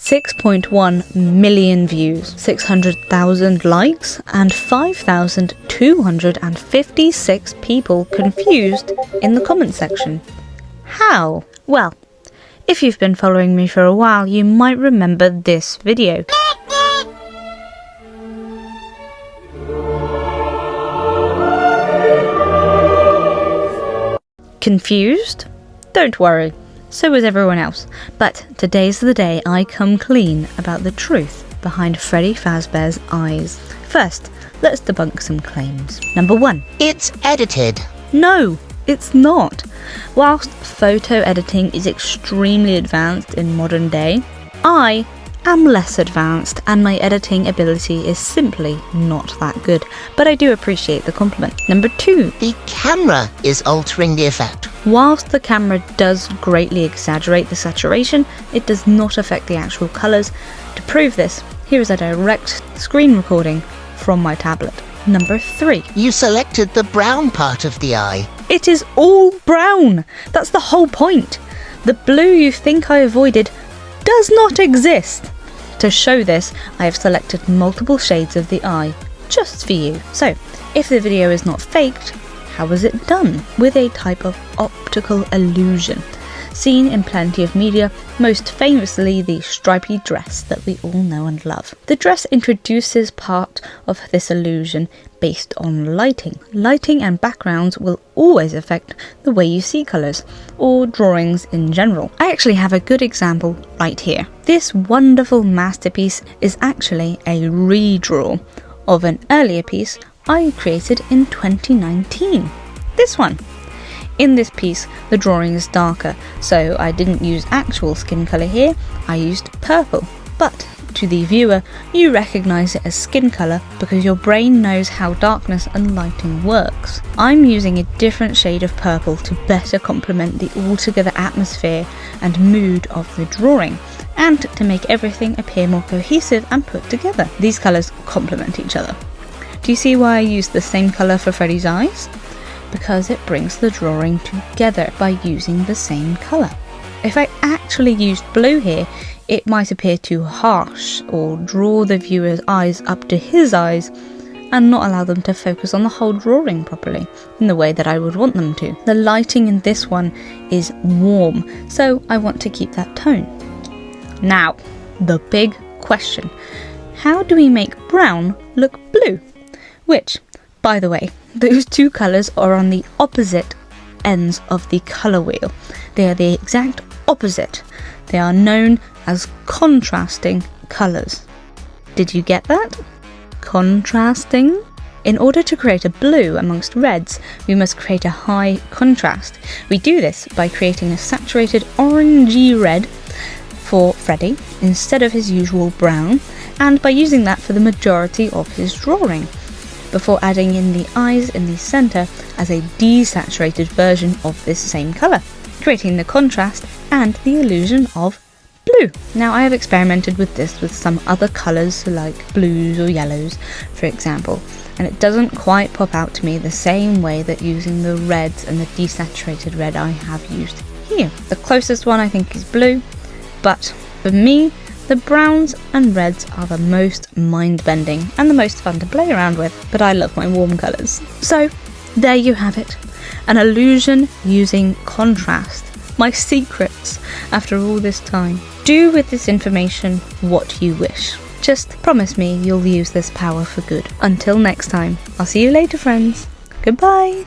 6.1 million views, 600,000 likes, and 5,256 people confused in the comment section. How? Well, if you've been following me for a while, you might remember this video. Confused? Don't worry, so was everyone else. But today's the day I come clean about the truth behind Freddy Fazbear's eyes. First, let's debunk some claims. Number 1. It's edited. No, it's not. Whilst photo editing is extremely advanced in modern day, I am less advanced and my editing ability is simply not that good, but I do appreciate the compliment. Number 2. The camera is altering the effect. Whilst the camera does greatly exaggerate the saturation, it does not affect the actual colours. To prove this, here is a direct screen recording from my tablet. Number 3. You selected the brown part of the eye. It is all brown! That's the whole point! The blue you think I avoided does not exist! To show this, I have selected multiple shades of the eye, just for you. So, if the video is not faked, how was it done? With a type of optical illusion, seen in plenty of media, most famously the stripy dress that we all know and love. The dress introduces part of this illusion based on lighting. Lighting and backgrounds will always affect the way you see colours, or drawings in general. I actually have a good example right here. This wonderful masterpiece is actually a redraw of an earlier piece I created in 2019. This one. In this piece, the drawing is darker, so I didn't use actual skin colour here, I used purple. But to the viewer, you recognise it as skin colour because your brain knows how darkness and lighting works. I'm using a different shade of purple to better complement the altogether atmosphere and mood of the drawing, and to make everything appear more cohesive and put together. These colours complement each other. Do you see why I used the same colour for Freddy's eyes? Because it brings the drawing together by using the same colour. If I actually used blue here, it might appear too harsh or draw the viewer's eyes up to his eyes and not allow them to focus on the whole drawing properly in the way that I would want them to. The lighting in this one is warm, so I want to keep that tone. Now, the big question. How do we make brown look blue? Which, by the way, those two colours are on the opposite ends of the colour wheel. They are the exact opposite. They are known as contrasting colours. Did you get that? Contrasting? In order to create a blue amongst reds, we must create a high contrast. We do this by creating a saturated orangey red for Freddy instead of his usual brown, and by using that for the majority of his drawing, before adding in the eyes in the centre as a desaturated version of this same colour, creating the contrast and the illusion of blue. Now, I have experimented with this with some other colours like blues or yellows, for example, and it doesn't quite pop out to me the same way that using the reds and the desaturated red I have used here. The closest one I think is blue, but for me, the browns and reds are the most mind-bending and the most fun to play around with, but I love my warm colours. So, there you have it. An illusion using contrast. My secrets after all this time. Do with this information what you wish. Just promise me you'll use this power for good. Until next time, I'll see you later, friends. Goodbye!